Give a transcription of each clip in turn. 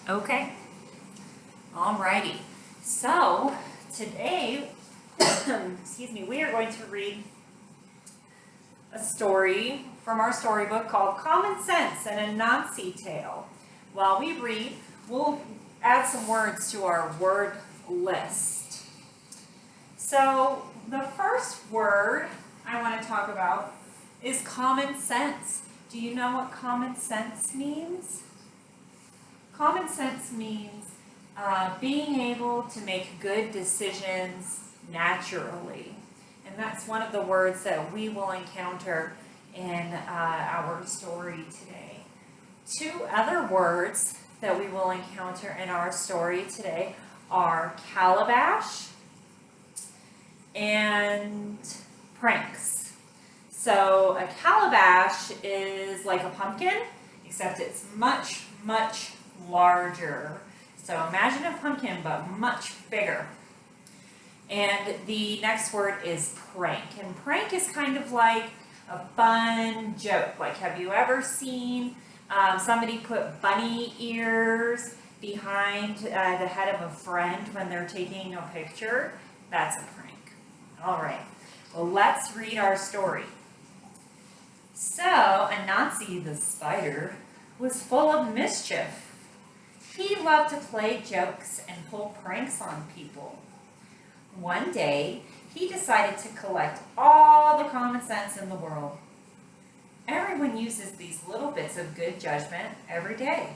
Okay, alrighty. So today, excuse me, we are going to read a story from our storybook called Common Sense, an Anansi Tale. While we read, we'll add some words to our word list. So the first word I want to talk about is common sense. Do you know what common sense means? Common sense means being able to make good decisions naturally. And that's one of the words that we will encounter in our story today. Two other words that we will encounter in our story today are calabash and pranks. So a calabash is like a pumpkin, except it's much, much larger. So imagine a pumpkin, but much bigger. And the next word is prank. And prank is kind of like a fun joke. Like, have you ever seen somebody put bunny ears behind the head of a friend when they're taking a picture? That's a prank. All right. Well, let's read our story. So, Anansi the spider was full of mischief. He loved to play jokes and pull pranks on people. One day, he decided to collect all the common sense in the world. Everyone uses these little bits of good judgment every day.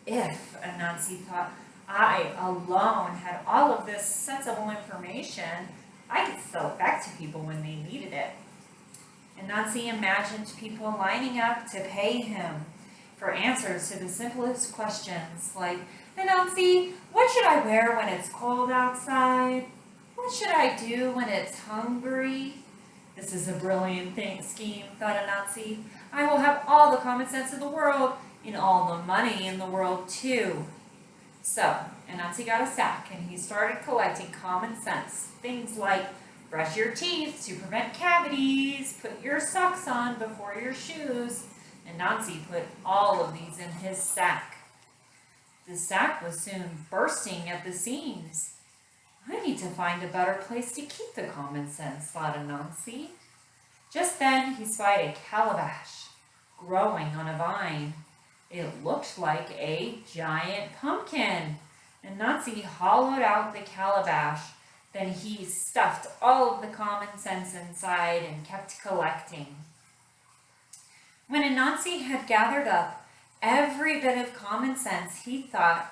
If, Anansi thought, I alone had all of this sensible information, I could sell it back to people when they needed it. Anansi imagined people lining up to pay him for answers to the simplest questions like, Anansi, what should I wear when it's cold outside? What should I do when it's hungry? This is a brilliant scheme, thought Anansi. I will have all the common sense in the world and all the money in the world too. So, Anansi got a sack and he started collecting common sense. Things like brush your teeth to prevent cavities, put your socks on before your shoes. Anansi put all of these in his sack. The sack was soon bursting at the seams. I need to find a better place to keep the common sense, thought Anansi. Just then he spied a calabash growing on a vine. It looked like a giant pumpkin. Anansi hollowed out the calabash. Then he stuffed all of the common sense inside and kept collecting. When Anansi had gathered up every bit of common sense, he thought,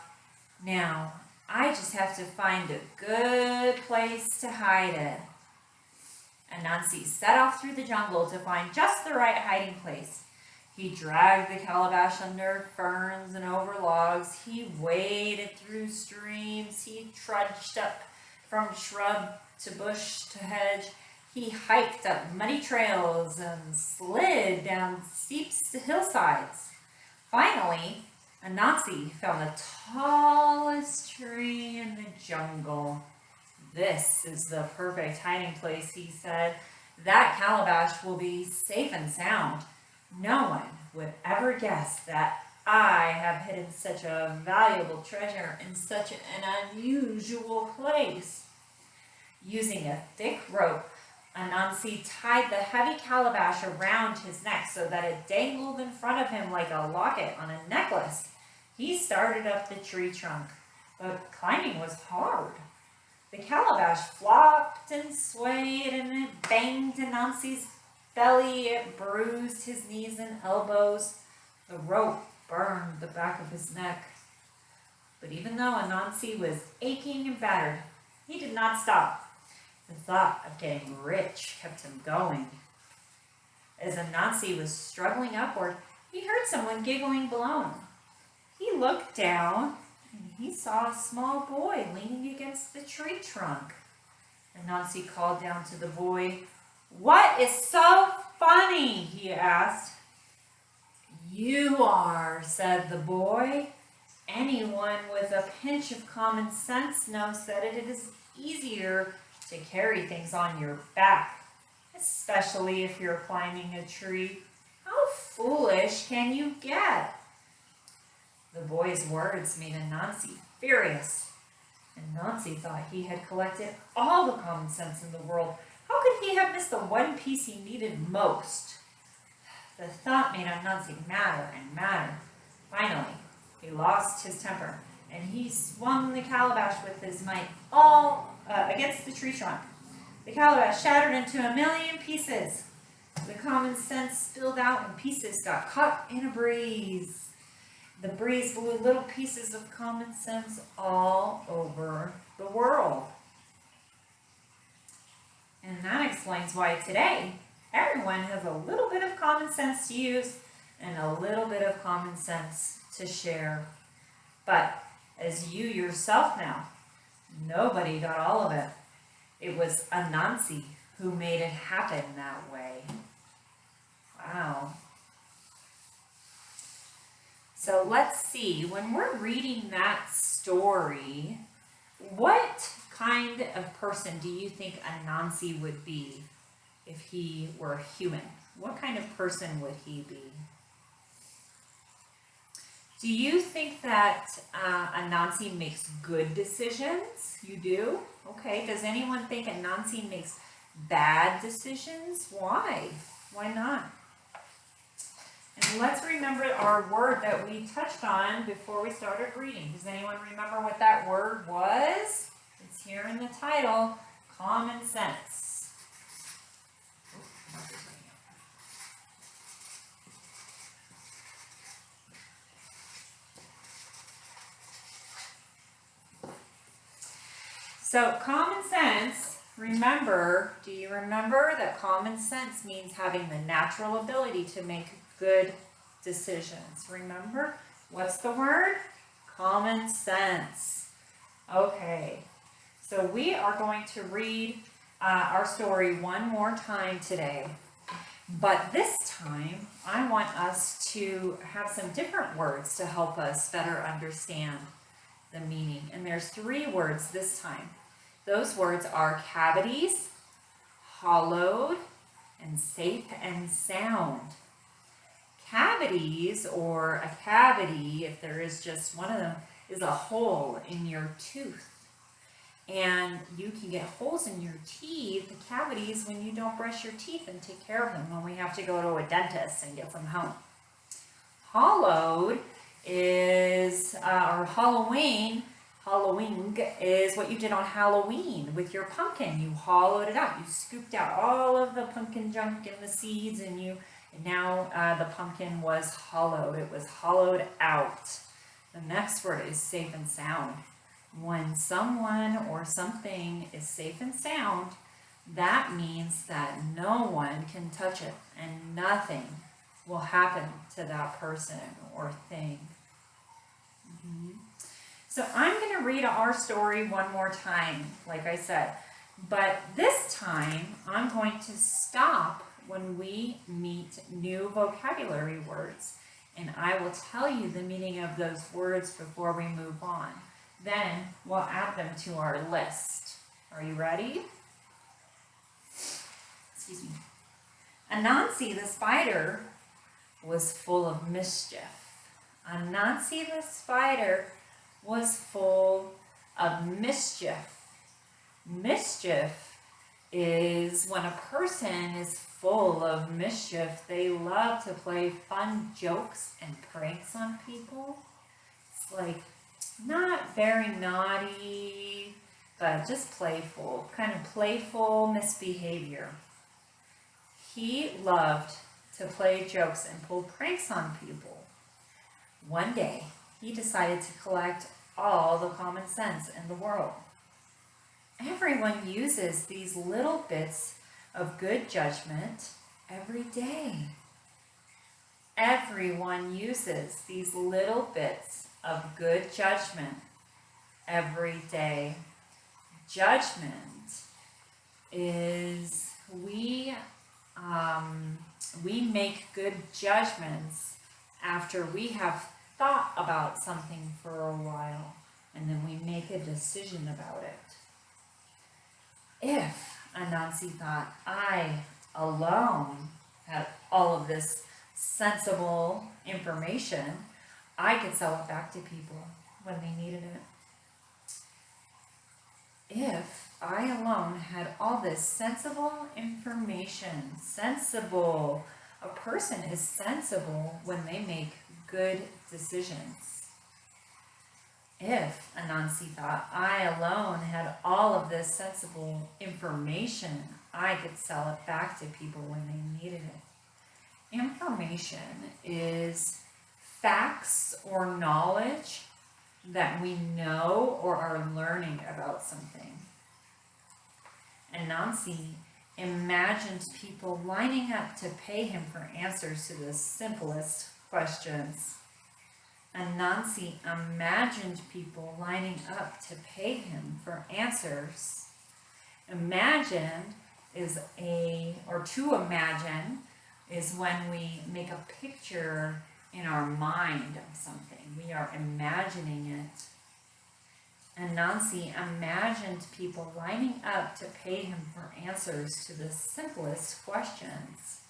now, I just have to find a good place to hide it. Anansi set off through the jungle to find just the right hiding place. He dragged the calabash under ferns and over logs. He waded through streams. He trudged up from shrub to bush to hedge. He hiked up muddy trails and slid down steep hillsides. Finally, Anansi found the tallest tree in the jungle. This is the perfect hiding place, he said. That calabash will be safe and sound. No one would ever guess that I have hidden such a valuable treasure in such an unusual place. Using a thick rope, Anansi tied the heavy calabash around his neck so that it dangled in front of him like a locket on a necklace. He started up the tree trunk, but climbing was hard. The calabash flopped and swayed and it banged Anansi's belly. It bruised his knees and elbows. The rope burned the back of his neck. But even though Anansi was aching and battered, he did not stop. The thought of getting rich kept him going. As Anansi was struggling upward, he heard someone giggling below him. He looked down and he saw a small boy leaning against the tree trunk. Anansi called down to the boy. What is so funny? He asked. You are, said the boy. Anyone with a pinch of common sense knows that it is easier to carry things on your back, especially if you're climbing a tree. How foolish can you get? The boy's words made Anansi furious. Anansi thought he had collected all the common sense in the world. How could he have missed the one piece he needed most? The thought made Anansi madder and madder. Finally, he lost his temper, and he swung the calabash with his might all against the tree trunk. The calabash shattered into a million pieces. The common sense spilled out and pieces got caught in a breeze. The breeze blew little pieces of common sense all over the world. And that explains why today everyone has a little bit of common sense to use and a little bit of common sense to share. But as you yourself know, nobody got all of it. It was Anansi who made it happen that way. Wow. So let's see, when we're reading that story, what kind of person do you think Anansi would be if he were human? What kind of person would he be? Do you think that Anansi makes good decisions? You do? Okay. Does anyone think Anansi makes bad decisions? Why? Why not? And let's remember our word that we touched on before we started reading. Does anyone remember what that word was? It's here in the title, common sense. So common sense, remember, do you remember that common sense means having the natural ability to make good decisions? Remember? What's the word? Common sense. Okay, so we are going to read our story one more time today. But this time, I want us to have some different words to help us better understand the meaning. And there's 3 words this time. Those words are cavities, hollowed, and safe and sound. Cavities, or a cavity, if there is just one of them, is a hole in your tooth. And you can get holes in your teeth, the cavities, when you don't brush your teeth and take care of them, when we have to go to a dentist and get them home. Hollowed is, or Halloween is what you did on Halloween with your pumpkin. You hollowed it out. You scooped out all of the pumpkin junk and the seeds, and now the pumpkin was hollowed. It was hollowed out. The next word is safe and sound. When someone or something is safe and sound, that means that no one can touch it and nothing will happen to that person or thing. So I'm going to read our story one more time, like I said. But this time, I'm going to stop when we meet new vocabulary words. And I will tell you the meaning of those words before we move on. Then we'll add them to our list. Are you ready? Excuse me. Anansi the spider was full of mischief. Anansi the spider was full of mischief. Mischief is when a person is full of mischief. They love to play fun jokes and pranks on people. It's like not very naughty, but just playful, kind of playful misbehavior. He loved to play jokes and pull pranks on people. One day, he decided to collect all the common sense in the world. Everyone uses these little bits of good judgment every day. Everyone uses these little bits of good judgment every day. Judgment is we make good judgments after we have thought about something for a while, and then we make a decision about it. If Anansi thought, I alone had all of this sensible information, I could sell it back to people when they needed it. If I alone had all this sensible information, sensible, a person is sensible when they make good decisions. If, Anansi thought, I alone had all of this sensible information, I could sell it back to people when they needed it. Information is facts or knowledge that we know or are learning about something. Anansi imagined people lining up to pay him for answers to the simplest questions. Anansi imagined people lining up to pay him for answers. Imagined is to imagine is when we make a picture in our mind of something. We are imagining it. Anansi imagined people lining up to pay him for answers to the simplest questions.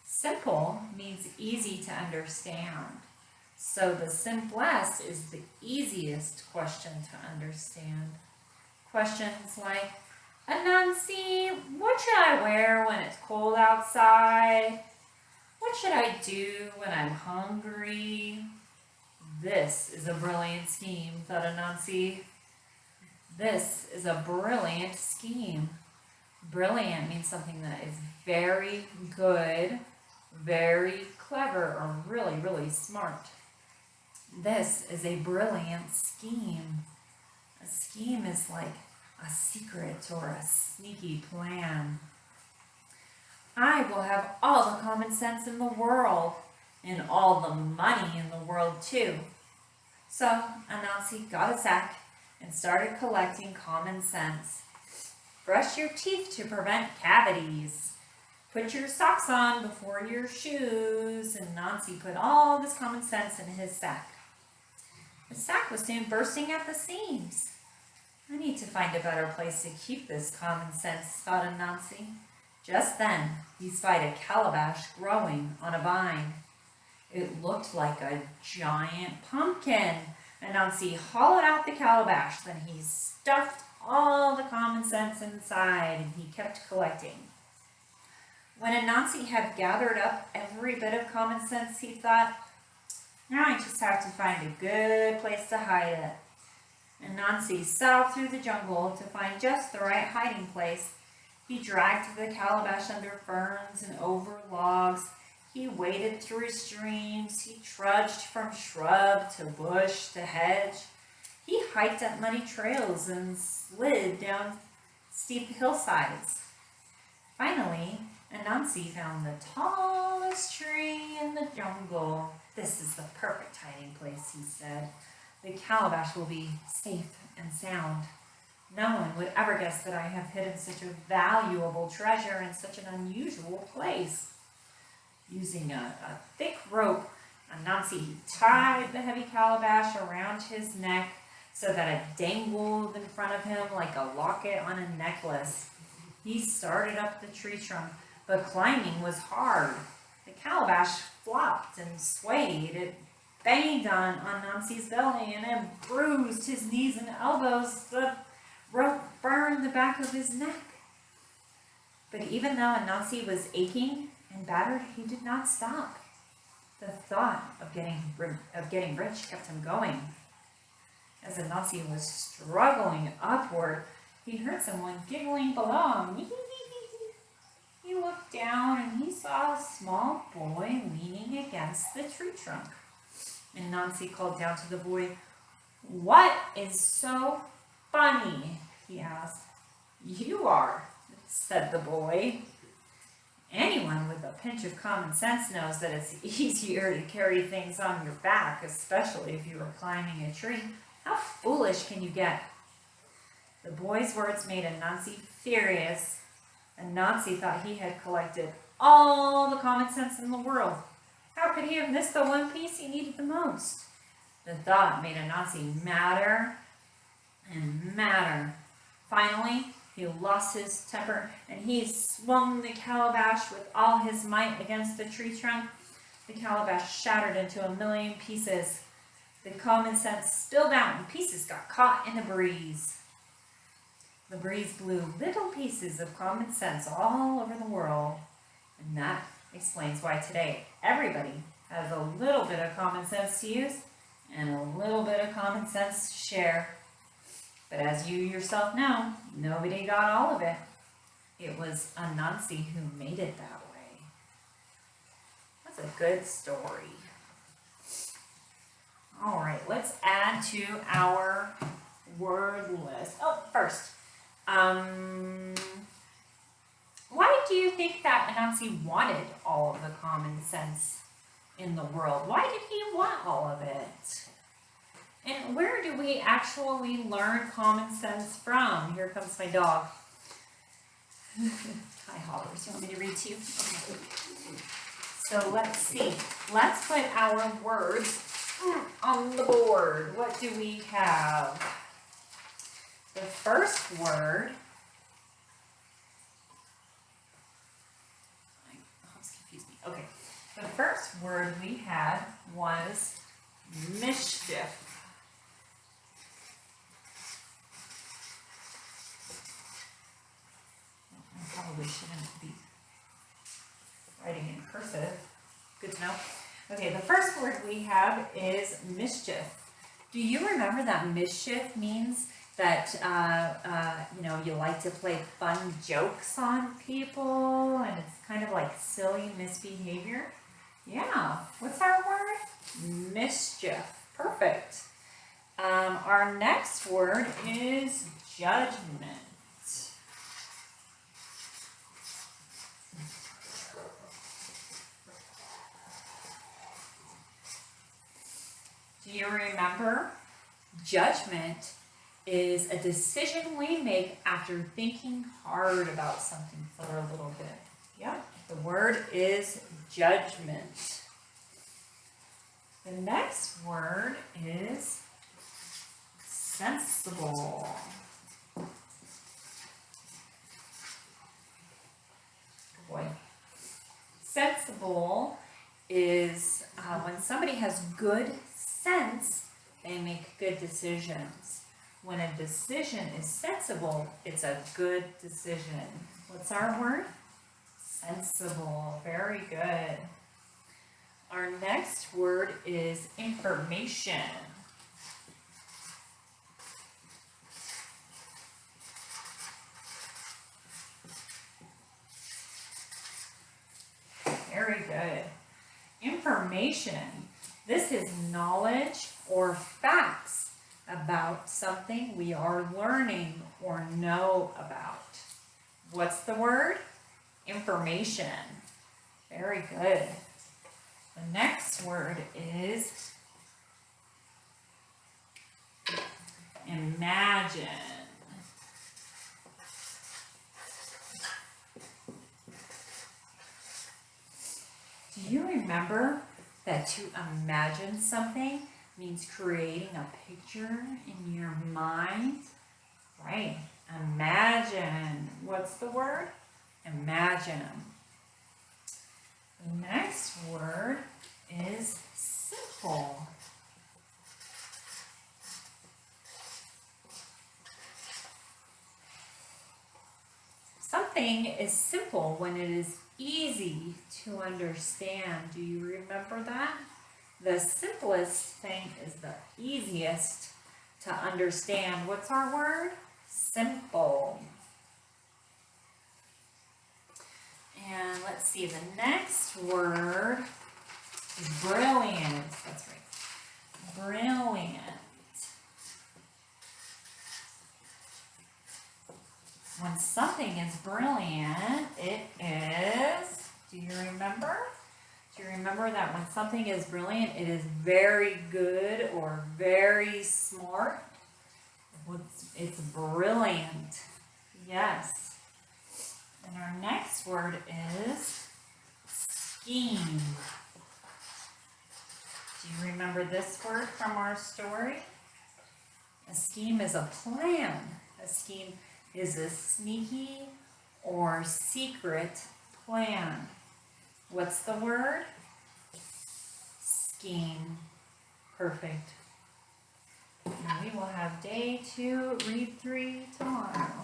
Simple means easy to understand. So the simplest is the easiest question to understand. Questions like, Anansi, what should I wear when it's cold outside? What should I do when I'm hungry? This is a brilliant scheme, thought Anansi. This is a brilliant scheme. Brilliant means something that is very good, very clever, or really, really smart. This is a brilliant scheme. A scheme is like a secret or a sneaky plan. I will have all the common sense in the world, and all the money in the world too. So Anansi got a sack and started collecting common sense. Brush your teeth to prevent cavities. Put your socks on before your shoes. And Anansi put all this common sense in his sack. The sack was soon bursting at the seams. I need to find a better place to keep this common sense, thought Anansi. Just then, he spied a calabash growing on a vine. It looked like a giant pumpkin. Anansi hollowed out the calabash. Then he stuffed all the common sense inside, and he kept collecting. When Anansi had gathered up every bit of common sense, he thought, now I just have to find a good place to hide it. Anansi set off through the jungle to find just the right hiding place. He dragged the calabash under ferns and over logs. He waded through streams. He trudged from shrub to bush to hedge. He hiked up muddy trails and slid down steep hillsides. Finally, Anansi found the tallest tree in the jungle. This is the perfect hiding place, he said. The calabash will be safe and sound. No one would ever guess that I have hidden such a valuable treasure in such an unusual place. Using a thick rope, Anansi tied the heavy calabash around his neck so that it dangled in front of him like a locket on a necklace. He started up the tree trunk, but climbing was hard. The calabash flopped and swayed. It banged on Anansi's belly and it bruised his knees and elbows. The rope burned the back of his neck. But even though Anansi was aching and battered, he did not stop. The thought of getting rich kept him going. As Anansi was struggling upward, he heard someone giggling below him. He looked down and he saw a small boy leaning against the tree trunk. Anansi called down to the boy, "What is so funny?" he asked. "You are," said the boy. Anyone with a pinch of common sense knows that it's easier to carry things on your back, especially if you are climbing a tree. How foolish can you get? The boy's words made Anansi furious. Anansi thought he had collected all the common sense in the world. How could he have missed the one piece he needed the most? The thought made Anansi madder and madder. Finally, he lost his temper and he swung the calabash with all his might against the tree trunk. The calabash shattered into a million pieces. The common sense spilled out and pieces got caught in the breeze. The breeze blew little pieces of common sense all over the world. And that explains why today everybody has a little bit of common sense to use and a little bit of common sense to share. But as you yourself know, nobody got all of it. It was Anansi who made it that way. That's a good story. All right, let's add to our word list. Oh, first, why do you think that Anansi wanted all of the common sense in the world? Why did he want all of it? And where do we actually learn common sense from? Here comes my dog. Hi, Hollers. You want me to read to you? Okay. So let's see. Let's put our words on the board. What do we have? The first word. Confuse me. Okay. The first word we had was mischief. I probably shouldn't be writing in cursive. Good to know. Okay, the first word we have is mischief. Do you remember that mischief means that, you like to play fun jokes on people and it's kind of like silly misbehavior? Yeah, what's our word? Mischief. Perfect. Our next word is judgment. Do you remember? Judgment is a decision we make after thinking hard about something for a little bit. Yep, the word is judgment. The next word is sensible. Good boy. Sensible is when somebody has good sense, they make good decisions. When a decision is sensible, it's a good decision. What's our word? Sensible. Very good. Our next word is information. Very good. Information. This is knowledge or facts about something we are learning or know about. What's the word? Information. Very good. The next word is imagine. Do you remember that to imagine something means creating a picture in your mind? Right. Imagine. What's the word? Imagine. The next word is simple. Something is simple when it is easy to understand. Do you remember that? The simplest thing is the easiest to understand. What's our word? Simple. And let's see, the next word is brilliant. That's right. Brilliant. When something is brilliant, it is, do you remember? Do you remember that when something is brilliant, it is very good or very smart? It's brilliant. Yes. And our next word is scheme. Do you remember this word from our story? A scheme is a plan. A scheme is a sneaky or secret plan. What's the word? scheme. Perfect. And we will have day 2, read 3 tomorrow.